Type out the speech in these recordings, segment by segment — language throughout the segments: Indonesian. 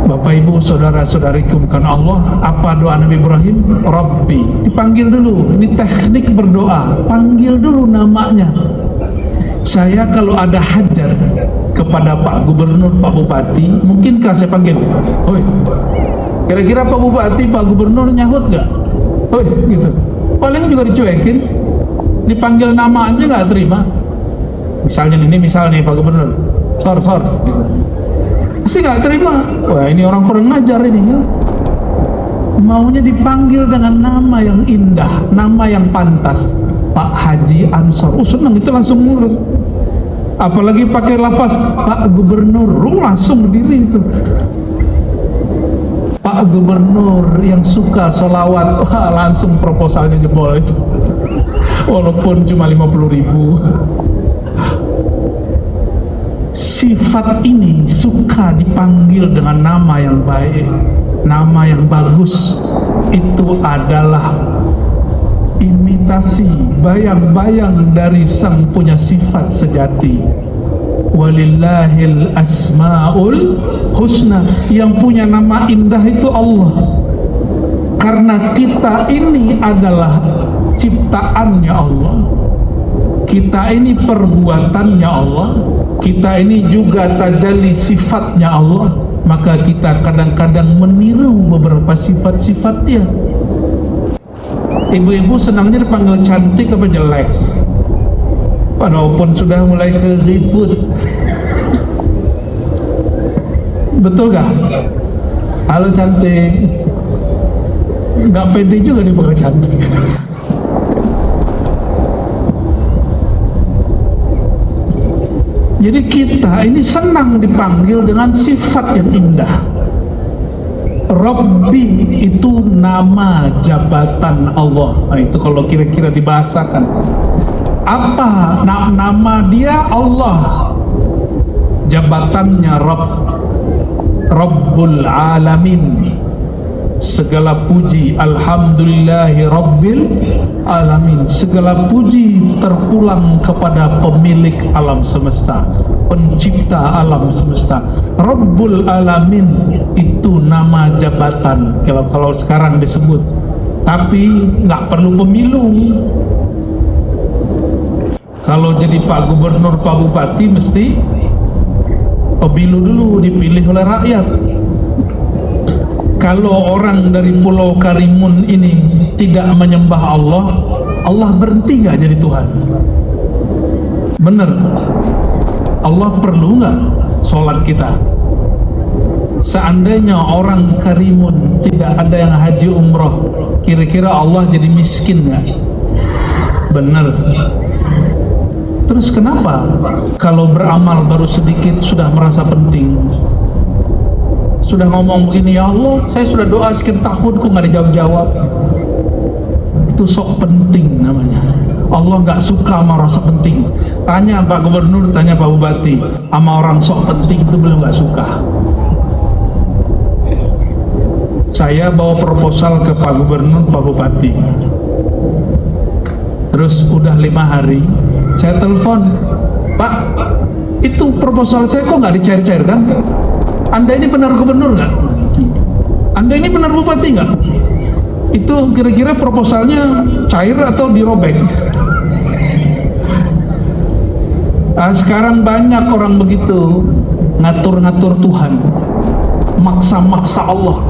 Bapak Ibu saudara-saudariku bukan Allah, apa doa Nabi Ibrahim? Rabbi. Dipanggil dulu, ini teknik berdoa, panggil dulu namanya. Saya kalau ada hajat kepada Pak Gubernur, Pak Bupati, mungkinkah saya panggil, oi, kira-kira Pak Bupati, Pak Gubernur nyahut gak? Oi, gitu. Paling juga dicuekin, dipanggil nama aja gak terima. Misalnya nih Pak Gubernur, sor, gitu. Pasti gak terima. Wah, ini orang kurang ngajar ini ya. Maunya dipanggil dengan nama yang indah, nama yang pantas. Pak Haji Ansor, senang itu langsung nurut. Apalagi pakai lafaz Pak Gubernur, langsung berdiri itu. Pak Gubernur yang suka sholawat, langsung proposalnya jebol itu. Walaupun cuma 50.000. Sifat ini suka dipanggil dengan nama yang baik, nama yang bagus. Itu adalah imitasi, bayang-bayang dari sang punya sifat sejati. Walillahil asmaul husna, yang punya nama indah itu Allah. Karena kita ini adalah ciptaannya Allah, kita ini perbuatannya Allah, kita ini juga tajalli sifatnya Allah. Maka kita kadang-kadang meniru beberapa sifat-sifat dia. Ibu-ibu senangnya dipanggil cantik apa jelek? Walaupun sudah mulai keribut. Betul gak? Halo cantik. Gak pede juga dipanggil cantik. Jadi kita ini senang dipanggil dengan sifat yang indah. Rabbi itu nama jabatan Allah. Nah, itu kalau kira-kira dibahasakan. Apa nama dia? Allah. Jabatannya Rabb, Rabbul Alamin. Segala puji, alhamdulillahi Rabbil Alamin. Segala puji terpulang kepada pemilik alam semesta, pencipta alam semesta. Rabbul Alamin itu nama jabatan kalau sekarang disebut, tapi nggak perlu pemilu. Kalau jadi Pak Gubernur, Pak Bupati mesti pemilu dulu, dipilih oleh rakyat. Kalau orang dari Pulau Karimun ini tidak menyembah Allah, Allah berhenti nggak jadi Tuhan? Bener. Allah perlu nggak sholat kita? Seandainya orang Karimun tidak ada yang haji umroh, kira-kira Allah jadi miskin nggak? Bener. Terus kenapa kalau beramal baru sedikit sudah merasa penting? Sudah ngomong begini, ya Allah, saya sudah doa sekian tahun kok nggak dijawab-jawab. Itu sok penting namanya. Allah nggak suka sama rasa penting. Tanya Pak Gubernur, tanya Pak Bupati, sama orang sok penting itu belum nggak suka. Saya bawa proposal ke Pak Gubernur, Pak Bupati. Terus udah 5 hari, saya telepon, Pak, itu proposal saya kok nggak dicair-cairkan? Anda ini benar gubernur nggak? Anda ini benar bupati nggak? Itu kira-kira proposalnya cair atau dirobek? Sekarang banyak orang begitu, ngatur-ngatur Tuhan, maksa-maksa Allah.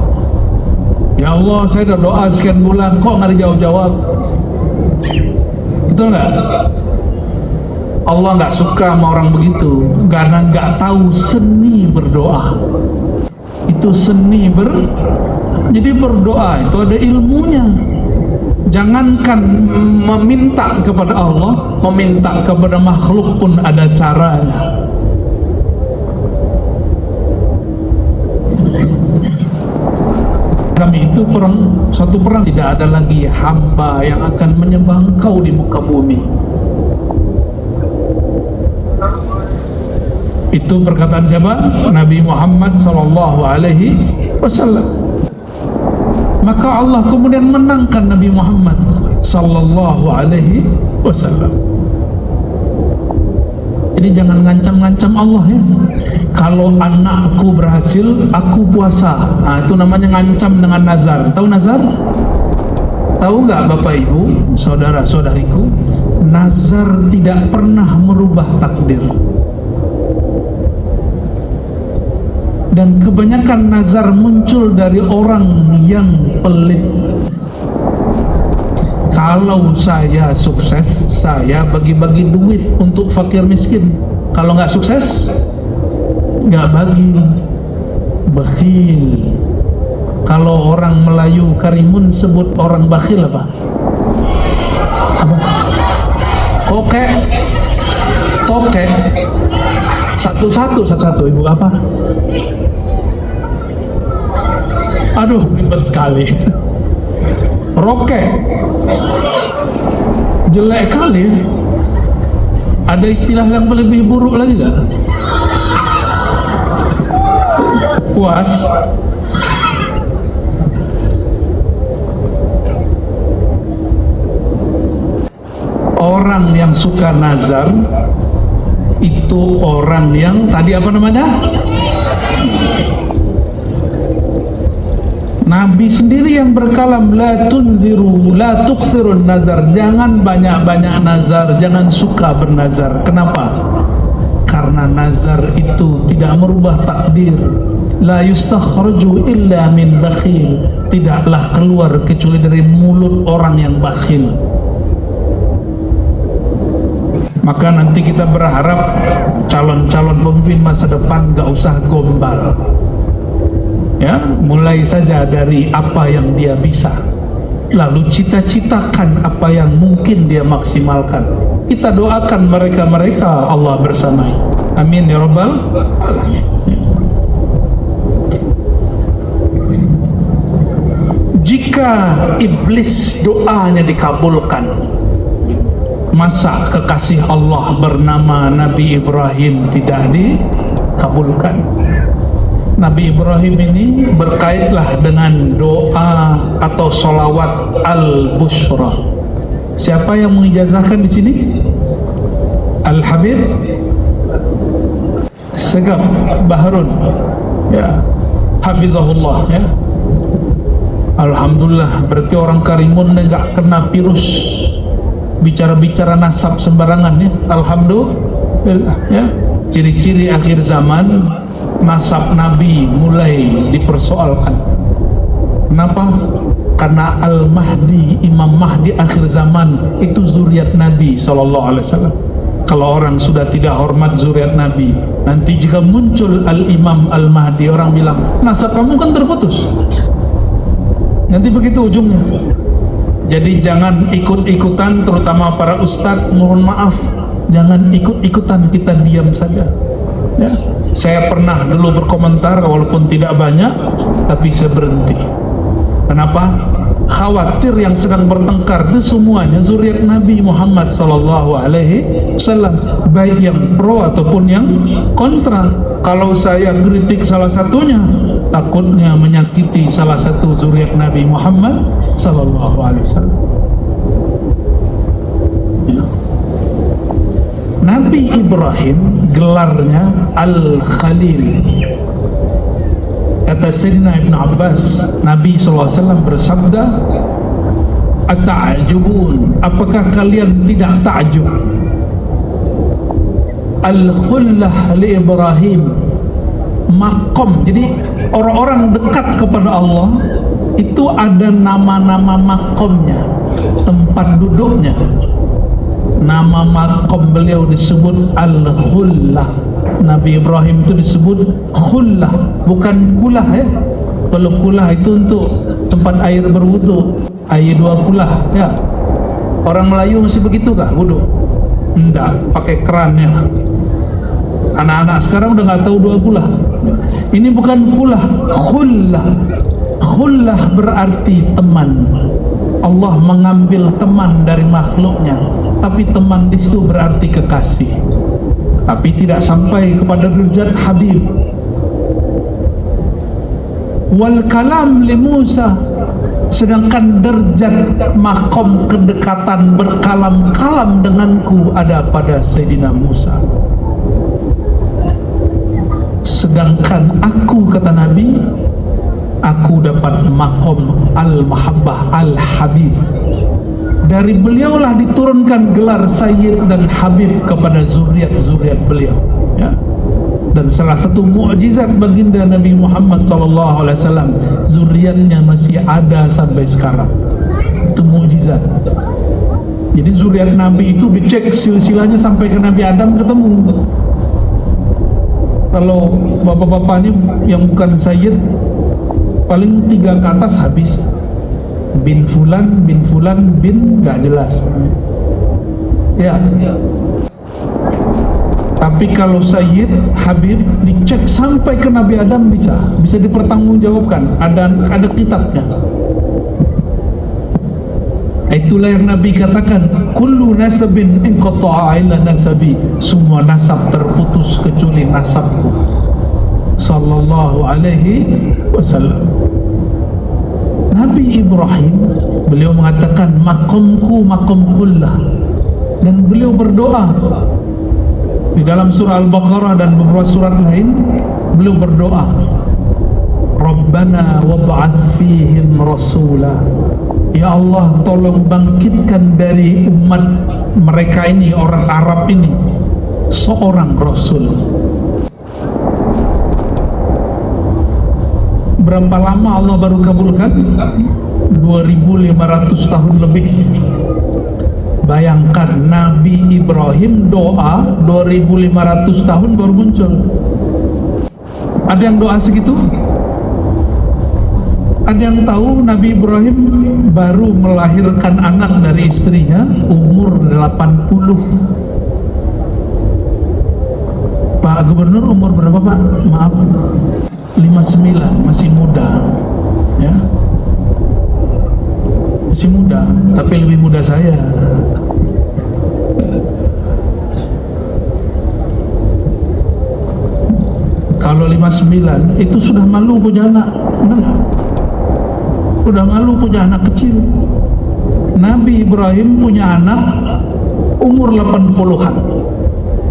Ya Allah, saya udah doa sekian bulan, kok nggak dijawab-jawab? Betul nggak? Allah nggak suka sama orang begitu, karena nggak tahu seni berdoa. Itu seni jadi berdoa itu ada ilmunya. Jangankan meminta kepada Allah, meminta kepada makhluk pun ada caranya. Kami itu satu perang tidak ada lagi hamba yang akan menyembah Engkau di muka bumi. Itu perkataan siapa? Nabi Muhammad sallallahu alaihi wasallam. Maka Allah kemudian menangkan Nabi Muhammad sallallahu alaihi wasallam. Jadi jangan ngancam-ngancam Allah ya. Kalau anakku berhasil, aku puasa. Nah, itu namanya ngancam dengan nazar. Tahu nazar? Tahu nggak Bapak Ibu, saudara-saudariku, nazar tidak pernah merubah takdir. Dan kebanyakan nazar muncul dari orang yang pelit. Kalau saya sukses, saya bagi-bagi duit untuk fakir miskin. Kalau nggak sukses, nggak bagi. Bakhil. Kalau orang Melayu Karimun sebut orang bakhil apa? Apa? Kokek. Tokek. Satu-satu Ibu apa? Aduh, ribet sekali. Rokek. Jelek kali. Ada istilah yang lebih buruk lagi gak? Puas. Orang yang suka nazar itu orang yang tadi apa namanya? Nabi sendiri yang berkalam, la tunziru la tukthirun nazar, jangan banyak-banyak nazar, jangan suka bernazar. Kenapa? Karena nazar itu tidak merubah takdir. La yustakhraju illa min bakhil, tidaklah keluar kecuali dari mulut orang yang bakhil. Maka nanti kita berharap calon-calon pemimpin masa depan gak usah gombal. Ya, mulai saja dari apa yang dia bisa, lalu cita-citakan apa yang mungkin dia maksimalkan. Kita doakan mereka-mereka Allah bersamai. Amin ya rabbal alamin. Jika iblis doanya dikabulkan, masa kekasih Allah bernama Nabi Ibrahim tidak dikabulkan? Nabi Ibrahim ini berkaitlah dengan doa atau solawat al-bushra. Siapa yang mengijazahkan di sini? Al-Habib Segaf Baharun, ya, hafizahullah, ya. Alhamdulillah, berarti orang Karimun nggak kena virus bicara-bicara nasab sembarangan, ya. Alhamdulillah, ya. Ciri-ciri akhir zaman, nasab Nabi mulai dipersoalkan. Kenapa? Karena Al-Mahdi, Imam Mahdi akhir zaman itu zuriat Nabi SAW. Kalau orang sudah tidak hormat zuriat Nabi, nanti jika muncul Al-Imam Al-Mahdi, orang bilang, nasab kamu kan terputus. Nanti begitu ujungnya. Jadi jangan ikut-ikutan, terutama para ustadz, mohon maaf, jangan ikut-ikutan, kita diam saja. Ya, saya pernah dulu berkomentar walaupun tidak banyak, tapi saya berhenti. Kenapa? Khawatir yang sedang bertengkar itu semuanya zuriat Nabi Muhammad SAW, baik yang pro ataupun yang kontra. Kalau saya kritik salah satunya, takutnya menyakiti salah satu zuriat Nabi Muhammad SAW. Ya. Nabi Ibrahim gelarnya Al-Khalil. Kata Sayyidina Ibn Abbas, Nabi SAW bersabda, "Ata'ajubun, apakah kalian tidak ta'jub? Al-Khullah li Ibrahim, makom." Jadi orang-orang dekat kepada Allah itu ada nama-nama makomnya, tempat duduknya. Nama makom beliau disebut Al-Khullah. Nabi Ibrahim itu disebut khullah, bukan kulah, ya. Kalau kulah itu untuk tempat air berwudu, air dua kulah, ya. Orang Melayu masih begitu kah wudu? Enggak, pakai kerannya. Anak-anak sekarang udah nggak tahu dua kulah. Ini bukan kulah, khullah. Khullah berarti teman. Allah mengambil teman dari makhluknya, tapi teman di situ berarti kekasih, tapi tidak sampai kepada derajat Habib. Wal kalam li Musa, sedangkan derajat makom kedekatan berkalam-kalam denganku ada pada Sayyidina Musa. sedangkan aku, kata Nabi, aku dapat makom al-mahabbah al-habib. Dari beliaulah diturunkan gelar Sayyid dan Habib kepada zuriat-zuriat beliau, ya. Dan salah satu mukjizat baginda Nabi Muhammad SAW, zuriatnya masih ada sampai sekarang. Itu mukjizat. Jadi zuriat Nabi itu dicek silsilahnya sampai ke Nabi Adam ketemu. Kalau bapak-bapaknya yang bukan Sayyid, paling 3 ke atas habis. Bin Fulan, bin Fulan, bin gak jelas, ya. Tapi kalau Sayyid, Habib dicek sampai ke Nabi Adam bisa dipertanggungjawabkan. Ada kitabnya. Itulah yang Nabi katakan, kullu nasabin inqata'a illa nasabi, semua nasab terputus kecuali nasabku, sallallahu alaihi wasallam. Nabi Ibrahim, beliau mengatakan makomku makom khullah, dan beliau berdoa di dalam surah Al-Baqarah dan beberapa surat lain. Beliau berdoa, Rabbana wab'ath fihim rasula, ya Allah, tolong bangkitkan dari umat mereka ini, orang Arab ini, seorang Rasul. Berapa lama Allah baru kabulkan? 2500 tahun lebih. Bayangkan, Nabi Ibrahim doa 2500 tahun baru muncul. Ada yang doa segitu? Ada yang tahu Nabi Ibrahim baru melahirkan anak dari istrinya umur 80. Pak Gubernur umur berapa, Pak? Maaf, 59, masih muda, ya, masih muda, tapi lebih muda saya. Kalau 59 itu sudah malu punya anak, benar? Sudah malu punya anak kecil. Nabi Ibrahim punya anak umur 80-an,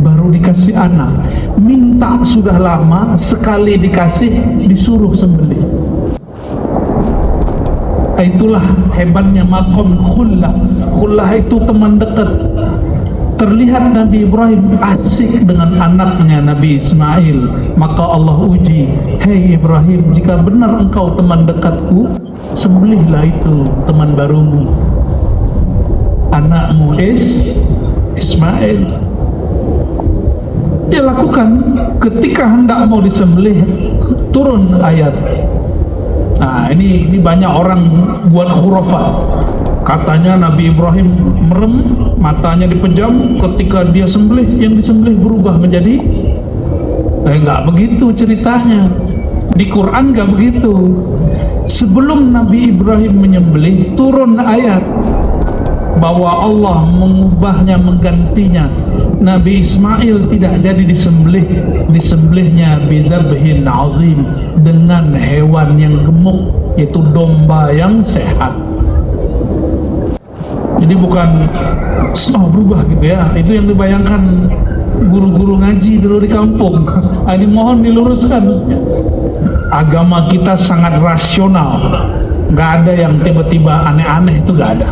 baru dikasih anak. Minta sudah lama, sekali dikasih disuruh sembelih. Itulah hebatnya makom khullah. Khullah itu teman dekat. Terlihat Nabi Ibrahim asik dengan anaknya Nabi Ismail, maka Allah uji, hei Ibrahim, jika benar engkau teman dekatku, sembelihlah itu teman barumu, anakmu Ismail. Dia lakukan. Ketika hendak mau disembelih, turun ayat. Nah, ini banyak orang buat khurafat. Katanya Nabi Ibrahim merem, matanya dipejam, ketika dia sembelih, yang disembelih berubah menjadi nggak begitu ceritanya. Di Quran nggak begitu. Sebelum Nabi Ibrahim menyembelih, turun ayat bahwa Allah mengubahnya, menggantinya. Nabi Ismail tidak jadi disembelih, disembelihnya bidzabhin azim, dengan hewan yang gemuk, yaitu domba yang sehat. Jadi bukan berubah gitu ya. Itu yang dibayangkan guru-guru ngaji dulu di kampung. Ini mohon diluruskan. Agama kita sangat rasional, nggak ada yang tiba-tiba aneh-aneh, itu nggak ada.